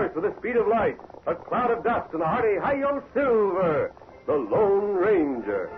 past with the speed of light, a cloud of dust, and a hearty hi-yo silver, the Lone Ranger.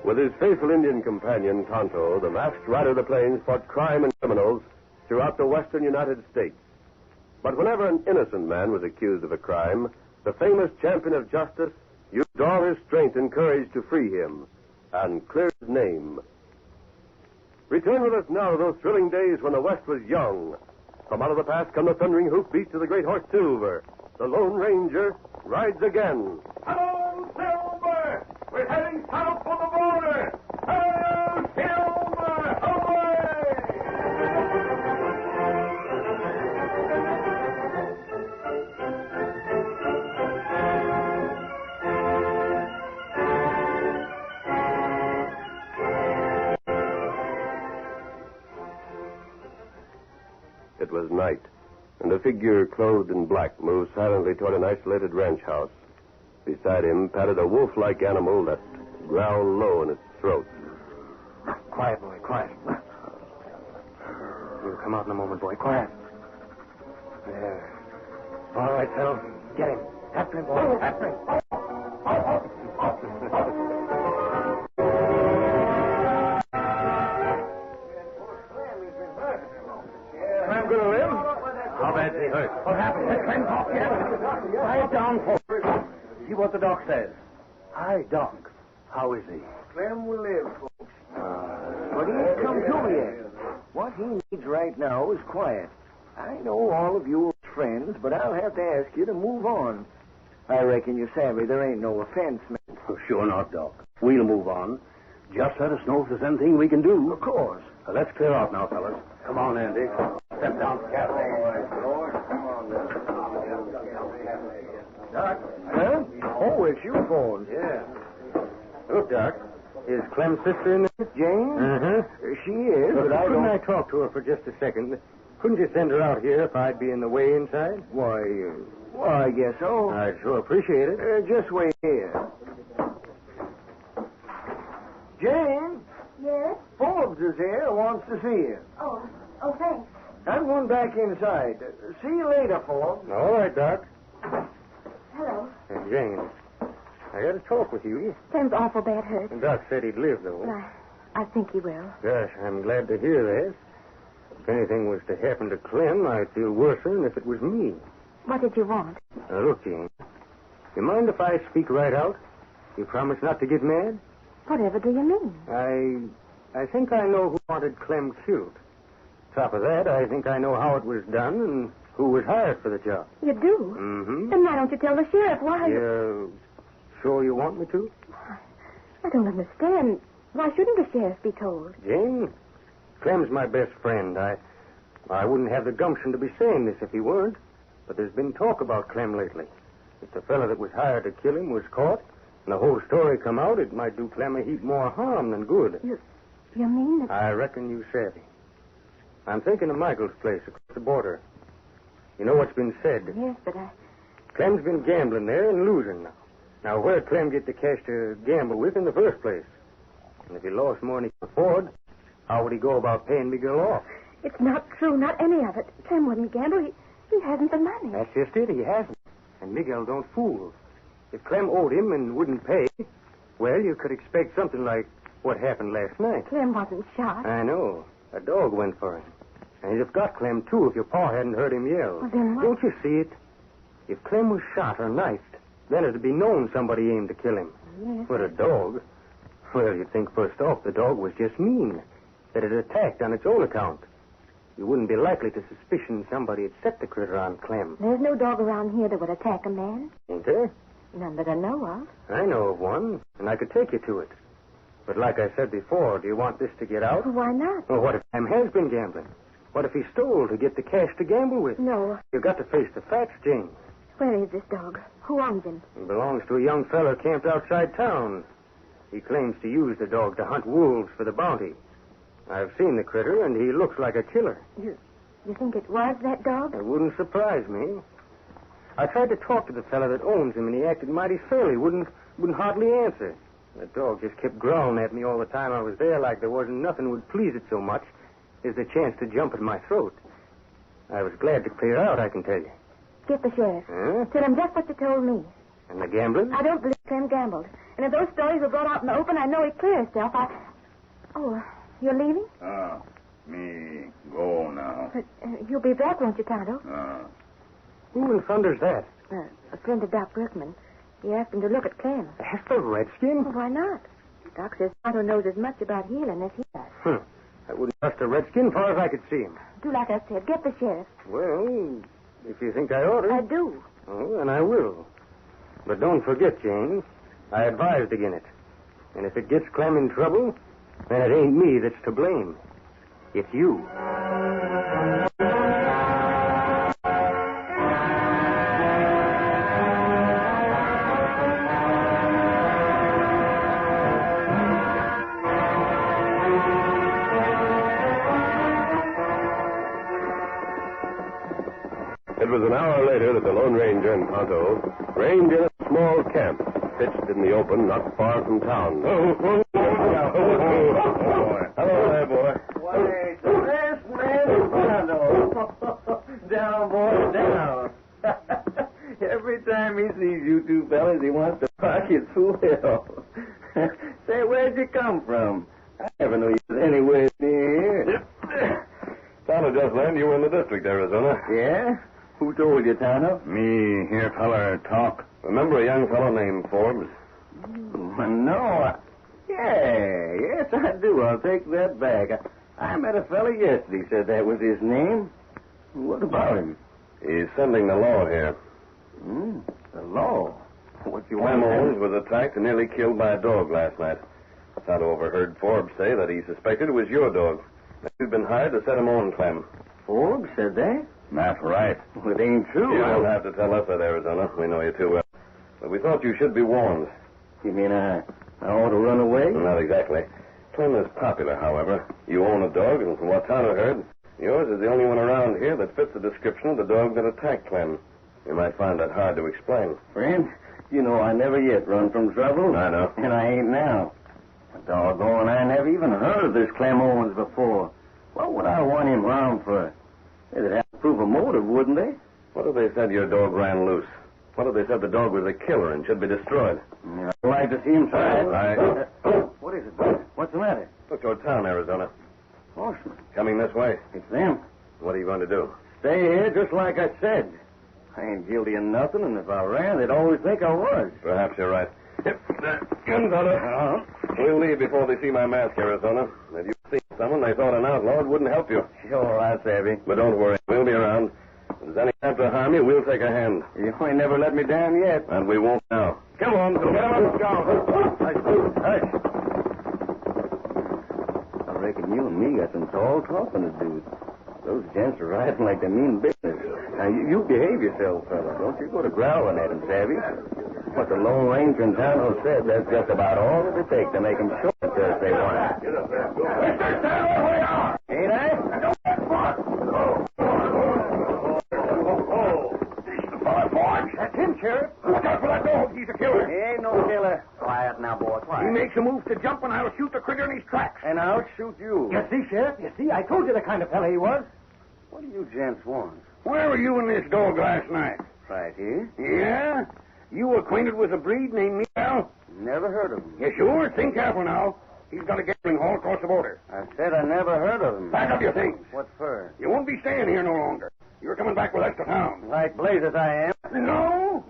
With his faithful Indian companion, Tonto, the masked rider of the plains fought crime and criminals throughout the western United States. But whenever an innocent man was accused of a crime, the famous champion of justice used all his strength and courage to free him and clear his name. Return with us now to those thrilling days when the West was young. From out of the past come the thundering hoofbeats of the great horse Silver. The Lone Ranger rides again. Hello, Silver! We're heading south for the border! Hello, Silver! Away! It was night, and a figure clothed in black moved silently toward an isolated ranch house. Beside him padded a wolf-like animal that growled low in its throat. Quiet, boy, quiet. We'll come out in a moment, boy. Quiet. There. All right, fellow. Get him. After him, boy. After him. I'm going to live? How bad's he hurt? What happened? Lie down, folks. See what the doc says. Hi, Doc. How is he? Clem will live, folks. But he ain't come to yet. What he needs right now is quiet. I know all of you are friends, but I'll have to ask you to move on. I reckon you're savvy. There ain't no offense, man. Oh, sure not, Doc. We'll move on. Just let us know if there's anything we can do. Of course. Let's clear out now, fellas. Come on, Andy. Step down to the cafe. Come on, Doc. Huh? Oh, it's your phone. Yeah. Look, Doc. Is Clem's sister in there? Jane? Uh-huh. She is, but I Couldn't don't... I talk to her for just a second? Couldn't you send her out here if I'd be in the way inside? Why, I guess so. I'd sure appreciate it. Just wait here. Jane? Yes? Forbes is here, wants to see you. Oh, thanks. I'm going back inside. See you later, Forbes. All right, Doc. Hello. Jane, I got to talk with you. Sam's awful bad hurt. And Doc said he'd live, though. Well, I think he will. Gosh, I'm glad to hear that. If anything was to happen to Clem, I'd feel worse than if it was me. What did you want? Look, Jane, you mind if I speak right out? You promise not to get mad? Whatever do you mean? I think I know who wanted Clem killed. Top of that, I think I know how it was done and who was hired for the job. You do? Mm-hmm. Then why don't you tell the sheriff? Why? You sure you want me to? I don't understand. Why shouldn't the sheriff be told? Jane, Clem's my best friend. I wouldn't have the gumption to be saying this if he weren't. But there's been talk about Clem lately. If the fellow that was hired to kill him was caught, and the whole story come out, it might do Clem a heap more harm than good. You mean that... I reckon you savvy. I'm thinking of Michael's place across the border. You know what's been said. Yes, but I... Clem's been gambling there and losing now. Now, where'd Clem get the cash to gamble with in the first place? And if he lost more than he could afford, how would he go about paying Miguel off? It's not true, not any of it. Clem wouldn't gamble. He hasn't the money. That's just it. He hasn't. And Miguel don't fool. If Clem owed him and wouldn't pay, well, you could expect something like what happened last night. Clem wasn't shot. I know. A dog went for him. And he'd have got Clem, too, if your pa hadn't heard him yell. Well, then what? Don't you see it? If Clem was shot or knifed, then it'd be known somebody aimed to kill him. Yes. But a dog, well, you'd think first off the dog was just mean, that it attacked on its own account. You wouldn't be likely to suspicion somebody had set the critter on Clem. There's no dog around here that would attack a man. Ain't there? None that I know of. I know of one, and I could take you to it. But like I said before, do you want this to get out? Well, why not? Well, what if Clem has been gambling? What if he stole to get the cash to gamble with? No. You've got to face the facts, Jane. Where is this dog? Who owns him? He belongs to a young fellow camped outside town. He claims to use the dog to hunt wolves for the bounty. I've seen the critter, and he looks like a killer. You think it was that dog? It wouldn't surprise me. I tried to talk to the fellow that owns him, and he acted mighty surly. Wouldn't hardly answer. The dog just kept growling at me all the time I was there, like there wasn't nothing would please it so much as the chance to jump at my throat. I was glad to clear out, I can tell you. Get the sheriff. Huh? Tell him just what you told me. And the gambling? I don't believe Clem gambled. And if those stories were brought out in the open, I know he'd clear himself. Oh, you're leaving? Me go now. But you'll be back, won't you, Tonto? Who in thunder's that? A friend of Doc Berkman. He asked him to look at Clem. That's the redskin? Well, why not? Doc says Tonto knows as much about healing as he does. I wouldn't trust a redskin far as I could see him. Do like I said. Get the sheriff. Well, if you think I ought to. I do. Oh, then I will. But don't forget, Jane, I advised against it. And if it gets Clem in trouble, then it ain't me that's to blame. It's you. It was an hour later that the Lone Ranger and Tonto reined in a small camp pitched in the open not far from town. Hello there, boy. Why, the last man in Tonto. Down, boy, down. Every time he sees you two fellas, he wants to fuck you through hell. Say, where'd you come from? I never knew you was anywhere near here. Tonto just learned you were in the district, Arizona. Yeah? Who told you, Tonto? Me hear feller talk. Remember a young fellow named Forbes? No. Yes, I do. I'll take that back. I met a fellow yesterday said that was his name. What about him? He's sending the law here. The law. What you Clem want? Owens was attacked and nearly killed by a dog last night. Tonto overheard Forbes say that he suspected it was your dog. That you'd been hired to set him on, Clem. Forbes said that? That's right. Well, it ain't true. You don't have to tell us that, Arizona. We know you too well. But we thought you should be warned. You mean I ought to run away? Not exactly. Clem is popular, however. You own a dog, and from what Tonto heard, yours is the only one around here that fits the description of the dog that attacked Clem. You might find that hard to explain. Friend, you know I never yet run from trouble. I know. And I ain't now. Doggone, I never even heard of this Clem Owens before. What would I want him around for? They'd have to prove a motive, wouldn't they? What if they said your dog ran loose? What if they said the dog was a killer and should be destroyed? I'd like to see him try it. I- What is it? What's the matter? Look toward town, Arizona. Horseman. Coming this way. It's them. What are you going to do? Stay here just like I said. I ain't guilty of nothing, and if I ran, they'd always think I was. Perhaps you're right. Guns on it. We'll leave before they see my mask, Arizona. If you've seen someone they thought an outlaw, it wouldn't help you. Sure, I savvy. But don't worry. We'll be around. If there's any attempt to harm you, we'll take a hand. You ain't never let me down yet. And we won't now. Come on. Get him up, Scout. Hush. I reckon you and me got some tall talking to do. Those gents are riding like they mean business. Now, you behave yourself, fella. Don't you go to growling at them, savvy? What the Lone Ranger and Tonto said, that's just about all it'll take to make them show it to us they want. Get up there. Go. Mister, stand where we are. Ain't I? Don't get fought. makes a move to jump, and I'll shoot the critter in his tracks. And I'll shoot you. You see, Sheriff? You see? I told you the kind of fella he was. What do you gents want? Where were you and this dog last night? Right here. Yeah? You acquainted with a breed named Miguel? Never heard of him. You sure? Think careful now. He's got a gambling hall across the border. I said I never heard of him. Pack up your things. What for? You won't be staying here no longer. You're coming back with us to town. Like blazes I am. No?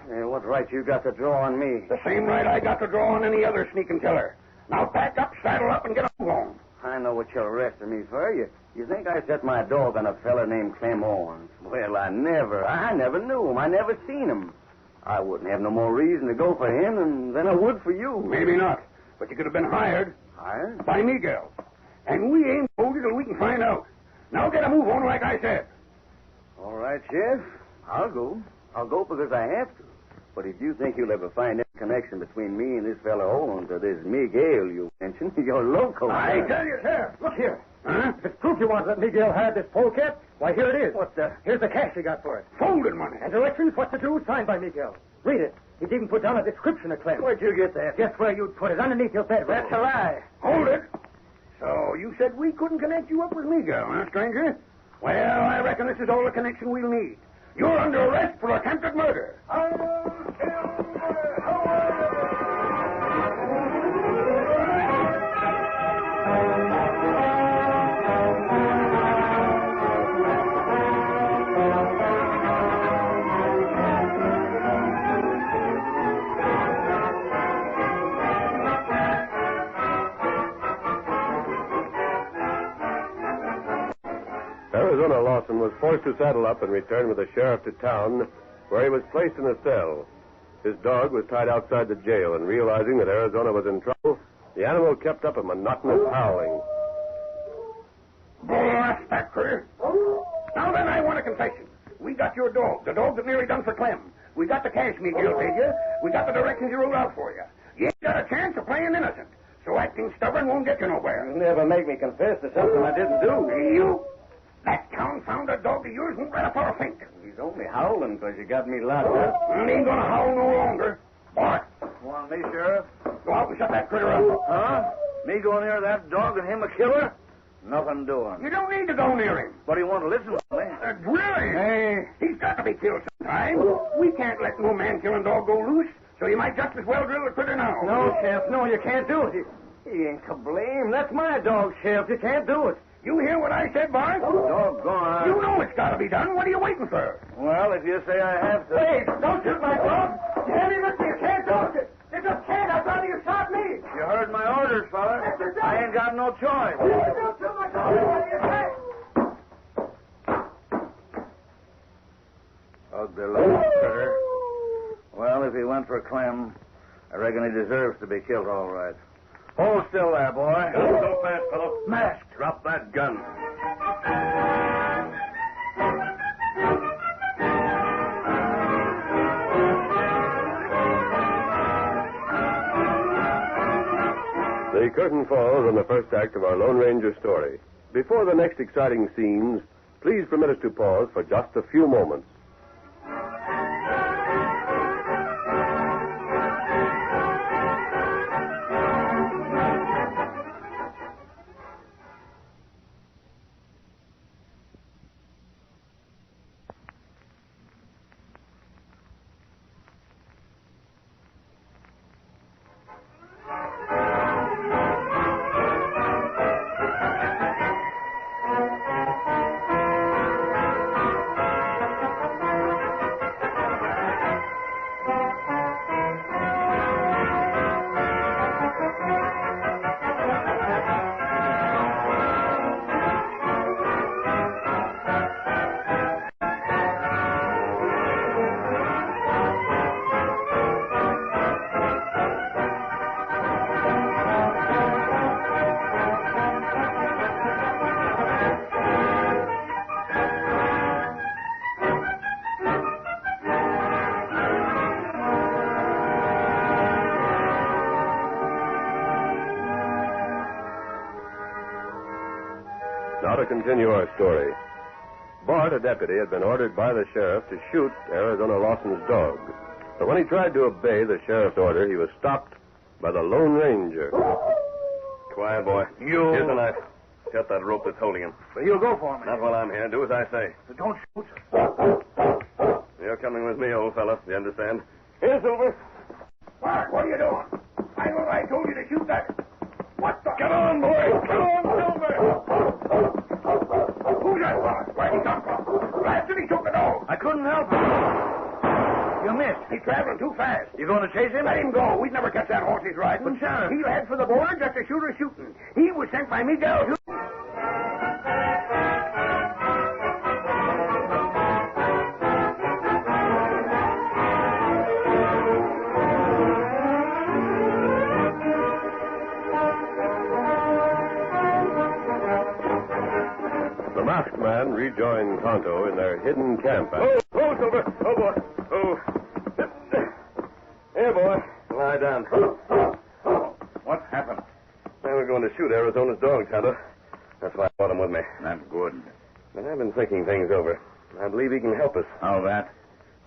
What right you got to draw on me? The same right I got to draw on any other sneaking killer. Now pack up, saddle up, and get on. I know what you're arresting me for. You think I set my dog on a fella named Clem Owens? Well, I never knew him. I never seen him. I wouldn't have no more reason to go for him than I would for you. Maybe not. But you could have been hired. Hired? By Miguel. And we ain't told you till we can find out. Now get a move on like I said. All right, Sheriff. I'll go. I'll go because I have to. But if you think you'll ever find any connection between me and this fellow Owens or this Miguel you mentioned, you're loco. I tell you, Sheriff, look here. Huh? If it's proof you want that Miguel hired this polecat, why, here it is. What the? Here's the cash he got for it. Folded money. And directions what to do, signed by Miguel. Read it. He's even put down a description of Clem. Where'd you get that? Guess where you'd put it? Underneath your bedroom. That's a lie. Hold it. So you said we couldn't connect you up with Miguel, huh, stranger? Well, I reckon this is all the connection we'll need. You're under arrest for attempted murder. Arizona Lawson was forced to saddle up and return with the sheriff to town, where he was placed in a cell. His dog was tied outside the jail, and realizing that Arizona was in trouble, the animal kept up a monotonous howling. Blast that critter. Now then, I want a confession. We got your dog, the dog that nearly done for Clem. We got the cash Miguel paid you. We got the directions he wrote out for you. You ain't got a chance of playing innocent. So acting stubborn won't get you nowhere. You'll never make me confess to something I didn't do. You? That confounded dog of yours won't let up or think. He's only howling because you got me locked up. And he ain't gonna howl no longer. Boy, Want me, Sheriff? go out and shut that critter up. Huh? Me go near that dog and him a killer? Nothing doing. You don't need to go near him. But he won't listen to me. Really? Hey. He's got to be killed sometime. We can't let no man-killing dog go loose, so you might just as well drill the critter now. No, Sheriff, no, you can't do it. He ain't to blame. That's my dog, Sheriff. You can't do it. You hear what I said, Bart? Doggone. You know it's got to be done. What are you waiting for? Well, if you say I have to. Hey, don't shoot my dog. You hear me, mister? You can't do it. You just can't. I'd rather you shot me. You heard my orders, fella. I ain't got no choice. Don't shoot my dog. What do you say? Ugly little critter. Well, if he went for Clem, I reckon he deserves to be killed all right. Hold still there, boy. Don't go fast, fellow. Mask. Drop that gun. The curtain falls on the first act of our Lone Ranger story. Before the next exciting scenes, please permit us to pause for just a few moments. Now to continue our story. Bart, a deputy, had been ordered by the sheriff to shoot Arizona Lawson's dog. But when he tried to obey the sheriff's order, he was stopped by the Lone Ranger. Quiet, boy. You... Here's the knife. Cut that rope that's holding him. But he'll go for me. Not while I'm here. Do as I say. Don't shoot. You're coming with me, old fella. You understand? Here, Silver. Mark, what are you doing? I thought I told you to shoot that. What the... Get on, boy! Come on, Silver! Who's that fella? Where'd he come from? Blasted, he took the dog. I couldn't help it. You missed. He's traveling too fast. You going to chase him? Let him go. We'd never catch that horse he's riding. But, Sheriff... He'll head for the border just to shoot her shooting. He was sent by Miguel, too. The masked man rejoined Tonto in their hidden camp. Oh, Silver. Oh, boy. Oh. Here, boy. Lie down. What happened? They were going to shoot Arizona's dog, Tonto. That's why I brought him with me. That's good. But I've been thinking things over. I believe he can help us. How that?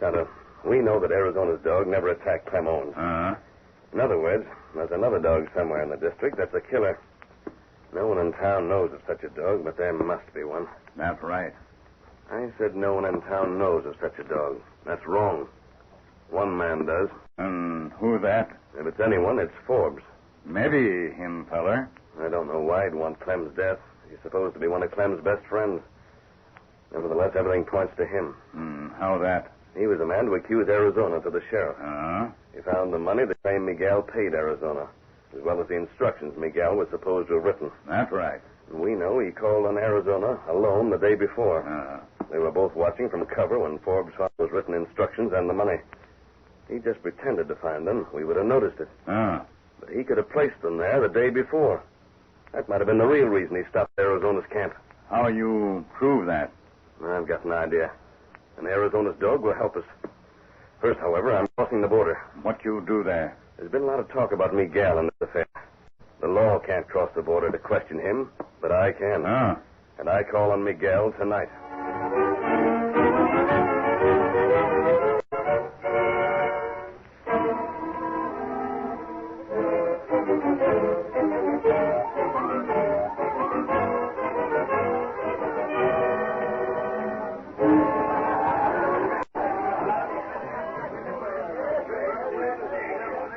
Tonto, we know that Arizona's dog never attacked Clem Owens. Uh-huh. In other words, there's another dog somewhere in the district that's a killer. No one in town knows of such a dog, but there must be one. That's right. I said no one in town knows of such a dog. That's wrong. One man does. And who that? If it's anyone, it's Forbes. Maybe him, feller. I don't know why he'd want Clem's death. He's supposed to be one of Clem's best friends. Nevertheless, everything points to him. How that? He was the man to accuse Arizona to the sheriff. Uh-huh. He found the money the same Miguel paid Arizona, as well as the instructions Miguel was supposed to have written. That's right. And we know he called on Arizona alone the day before. Uh-huh. They were both watching from cover when Forbes found those written instructions and the money. He just pretended to find them. We would have noticed it. Ah. But he could have placed them there the day before. That might have been the real reason he stopped Arizona's camp. How you prove that? I've got an idea. And Arizona's dog will help us. First, however, I'm crossing the border. What you do there? There's been a lot of talk about Miguel in this affair. The law can't cross the border to question him, but I can. Ah. And I call on Miguel tonight.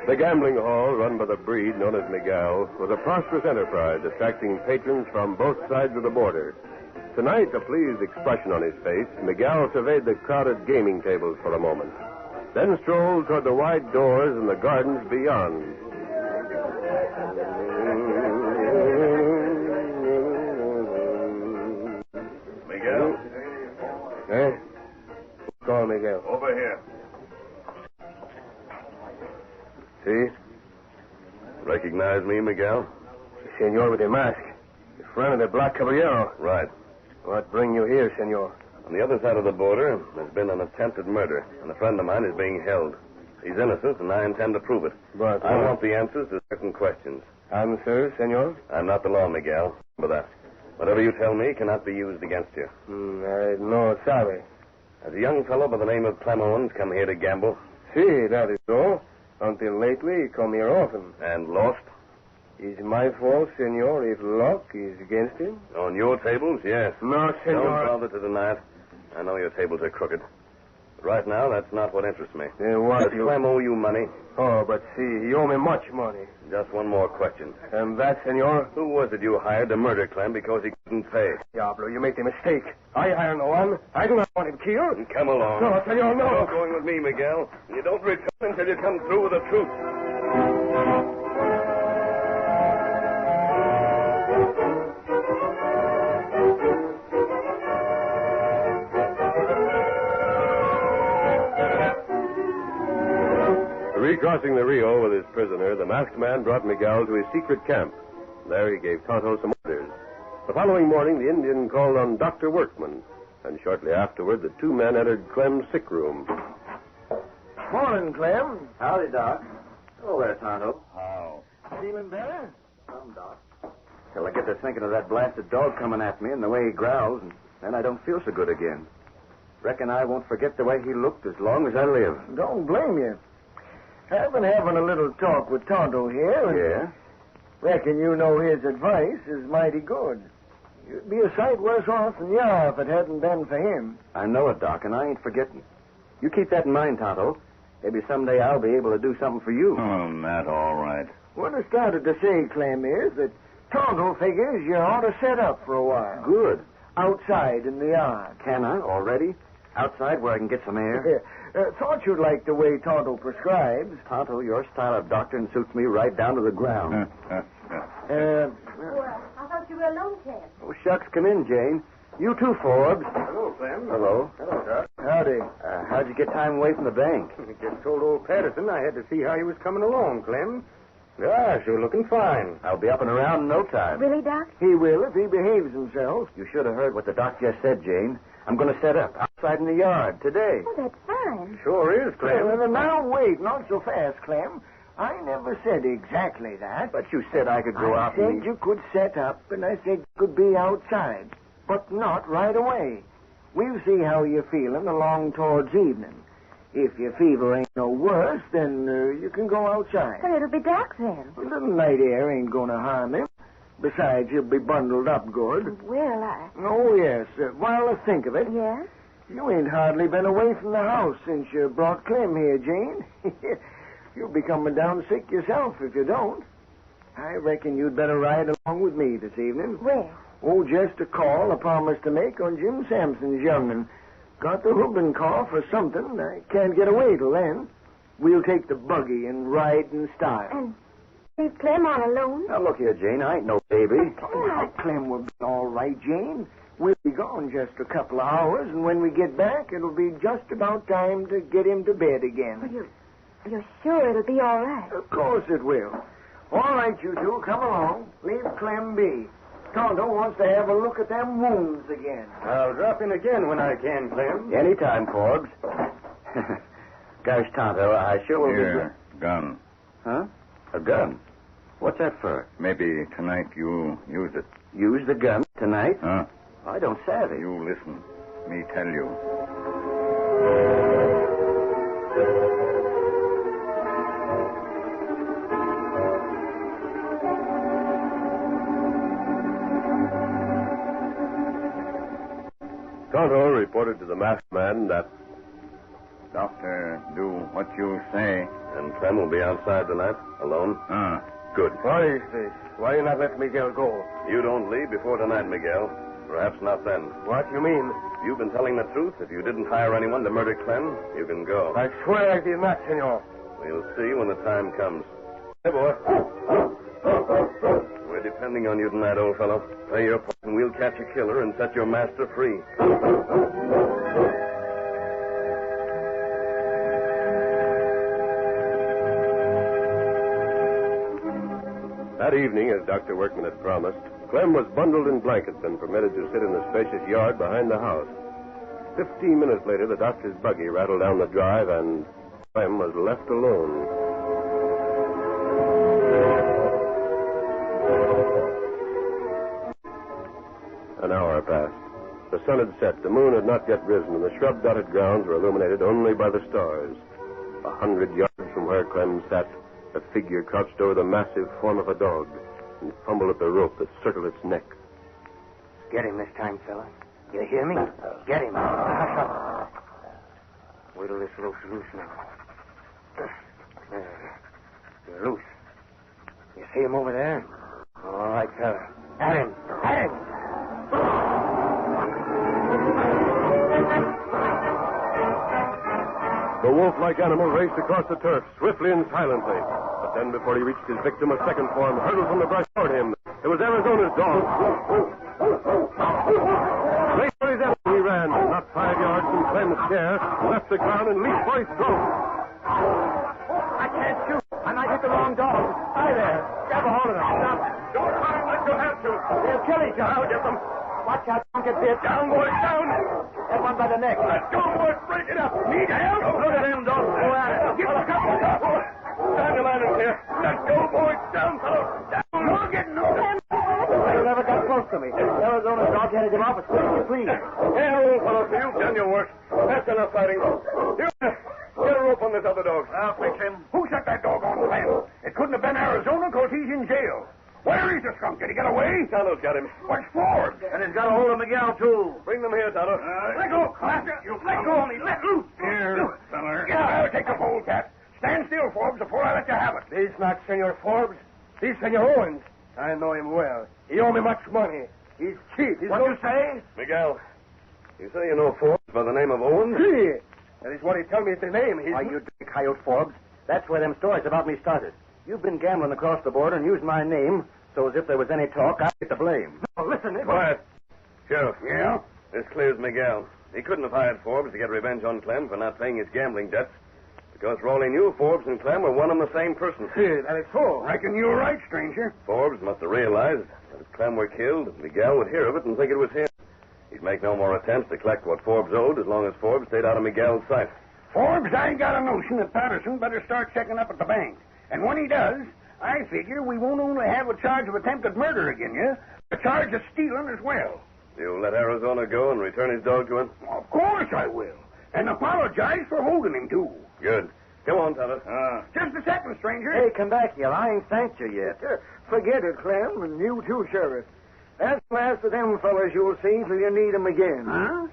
The gambling hall, run by the breed known as Miguel, was a prosperous enterprise, attracting patrons from both sides of the border. Tonight, a pleased expression on his face, Miguel surveyed the crowded gaming tables for a moment, then strolled toward the wide doors and the gardens beyond. Miguel? Eh? Call Miguel. Over here. See? Recognize me, Miguel? Senor with the mask. The friend of the Black Caballero. Right. What bring you here, senor? On the other side of the border, there's been an attempted murder, and a friend of mine is being held. He's innocent, and I intend to prove it. But I want the answers to certain questions. Answer, senor? I'm not the law, Miguel. Remember that. Whatever you tell me cannot be used against you. I no sabe. Has a young fellow by the name of Clem Owens come here to gamble? See, that is so. Until lately, he come here often. And lost? Is my fault, senor, if luck is against him? On your tables, yes. No, Don't senor. bother to deny it. I know your tables are crooked. But right now, that's not what interests me. Then what Does Clem owe you money? Oh, but see, he owe me much money. Just one more question. And that, senor? Who was it you hired to murder Clem because he couldn't pay? Diablo, you make the mistake. I hire no one. I do not want him killed. Come along. No, senor, no. You're going with me, Miguel. You don't return until you come through with the truth. Recrossing the Rio with his prisoner, the masked man brought Miguel to his secret camp. There he gave Tonto some orders. The following morning, the Indian called on Dr. Workman, and shortly afterward, the two men entered Clem's sick room. Morning, Clem. Howdy, Doc. Hello there, Tonto. How? Feeling better? Some, Doc. Till I get to thinking of that blasted dog coming at me and the way he growls, and then I don't feel so good again. Reckon I won't forget the way he looked as long as I live. Don't blame you. I've been having a little talk with Tonto here. And Yeah? reckon you know his advice is mighty good. You'd be a sight worse off than you are if it hadn't been for him. I know it, Doc, and I ain't forgetting. You keep that in mind, Tonto. Maybe someday I'll be able to do something for you. Oh, Matt, all right. What I started to say, Clem, is that Tonto figures you ought to set up for a while. Good. Outside in the yard. Can I already? Outside where I can get some air? Thought you'd like the way Tonto prescribes. Tonto, your style of doctoring suits me right down to the ground. Well, I thought you were alone, Clem. Oh, shucks, come in, Jane. You too, Forbes. Hello, Clem. Hello. Hello, Doc. Howdy. How'd you get time away from the bank? Just told old Patterson I had to see how he was coming along, Clem. Gosh, you're looking fine. I'll be up and around in no time. Really, Doc? He will if he behaves himself. You should have heard what the doc just said, Jane. I'm going to set up outside in the yard today. Oh, that's fine. Sure is, Clem. Now, wait, not so fast, Clem. I never said exactly that. But you said I could go I out said and... you could set up, and I said you could be outside. But not right away. We'll see how you're feeling along towards evening. If your fever ain't no worse, then you can go outside. Well, it'll be dark then. A little night air ain't going to harm him. Besides, he'll be bundled up good. Well, I... Oh, yes. While I think of it, Yes? you ain't hardly been away from the house since you brought Clem here, Jane. You'll be coming down sick yourself if you don't. I reckon you'd better ride along with me this evening. Where? Oh, just a call I promised to make on Jim Sampson's young'un. Got the whooping cough or something. I can't get away till then. We'll take the buggy and ride in style. And leave Clem on alone? Now, look here, Jane. I ain't no baby. Now, Clem will be all right, Jane. We'll be gone just a couple of hours, and when we get back, it'll be just about time to get him to bed again. Well, you're sure it'll be all right? Of course it will. All right, you two, come along. Leave Clem be. Tonto wants to have a look at them wounds again. I'll drop in again when I can, Clem. Anytime, Forbes. Gosh, Tonto, I sure will Here, gun. Huh? A gun? What's that for? Maybe tonight you use it. Use the gun tonight? Huh? I don't savvy. You listen. Me tell you. Tonto reported to the masked man that Doctor, do what you say. And Clem will be outside tonight, alone? Good. What is this? Why you not let Miguel go? You don't leave before tonight, Miguel. Perhaps not then. What you mean? You've been telling the truth. If you didn't hire anyone to murder Clem, you can go. I swear I did not, senor. We'll see when the time comes. Hey, boy. We're depending on you tonight, old fellow. Play your part, and we'll catch a killer and set your master free. That evening, as Dr. Workman had promised, Clem was bundled in blankets and permitted to sit in the spacious yard behind the house. 15 minutes later, the doctor's buggy rattled down the drive, and Clem was left alone. An hour passed. The sun had set, the moon had not yet risen, and the shrub-dotted grounds were illuminated only by the stars. 100 yards from where Clem sat, a figure crouched over the massive form of a dog and fumbled at the rope that circled its neck. Get him this time, fella. You hear me? Get him. Hush up. Wait till this rope's loose now. There. You're loose. You see him over there? All right, fella. At him. At him. The wolf-like animal raced across the turf, swiftly and silently. But then, before he reached his victim, a second form hurtled from the brush toward him. It was Arizona's dog. Straight for his enemy he ran, not 5 yards from Clem's chair, left the ground and leaped for his throat. I can't shoot. I might hit the wrong dog. Hi there. Grab a hold of him. Stop. Don't try and let your have to. They'll kill each other. I'll get them. Watch out. Don't get bit. Down, boys, down. Get one by the neck. Let's go, boys. Break it up. Need help? Look at them dogs. Go at it. Get the couple. Time to land him here. Let's go, boys. Down, fellow. Down. We're getting them. You never got close to me. Arizona's dog headed him off as quick as you please. Here, old fellow, so you've done your work. That's enough fighting. You, get a rope on this other dog. I'll fix him. Who shot Clem. It couldn't have been Arizona because he's in jail. Where is the skunk? Did he get away? Tonto's got him. What's Forbes? And he's got a hold of Miguel, too. Bring them here, Tonto. Let go, Clem. You let go of me. Let loose. Here, feller. Yeah, I'll take the polecat. Stand still, Forbes, before I let you have it. He's not Senor Forbes. He's Senor Owens. I know him well. He owe me much money. He's cheap. He's What you say? Miguel, you say you know Forbes by the name of Owens? See, that is what he tell me is the name. Why, you dirty coyote, Forbes. That's where them stories about me started. You've been gambling across the border and used my name, so as if there was any talk, I get the blame. No, listen, Quiet. Sheriff. Yeah? This clears Miguel. He couldn't have hired Forbes to get revenge on Clem for not paying his gambling debts. Because for all he knew, Forbes and Clem were one and the same person. that is so. Reckon you're right, stranger. Forbes must have realized that if Clem were killed, Miguel would hear of it and think it was him. He'd make no more attempts to collect what Forbes owed as long as Forbes stayed out of Miguel's sight. Forbes, I got a notion that Patterson better start checking up at the bank. And when he does, I figure we won't only have a charge of attempted murder again you, but a charge of stealing as well. You'll let Arizona go and return his dog to him? Of course I will. And apologize for holding him, too. Good. Come on, Tonto. Just a second, stranger. Hey, come back here. I ain't thanked you yet. Forget it, Clem, and you too, Sheriff. That's the last of them fellas you'll see till you need 'em again. Huh?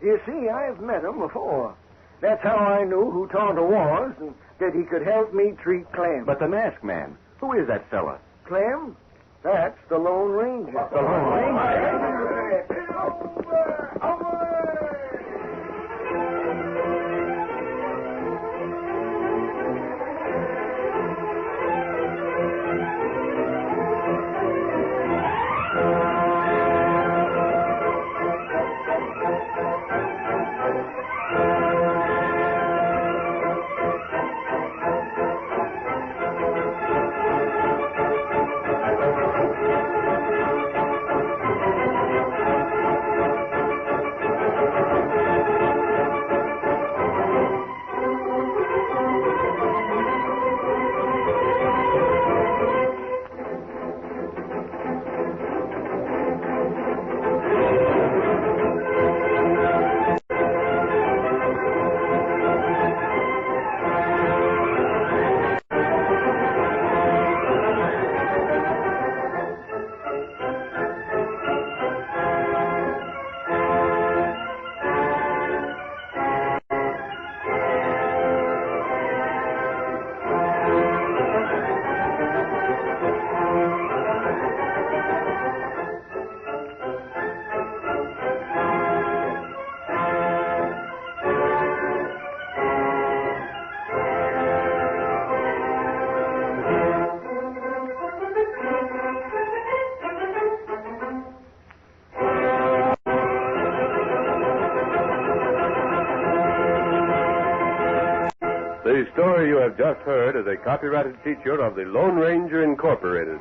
You see, I've met 'em before. That's how I knew who Tonto was and that he could help me treat Clem. But the masked man, who is that fella? Clem, that's the Lone Ranger. The Lone Ranger? The story you have just heard is a copyrighted feature of the Lone Ranger Incorporated.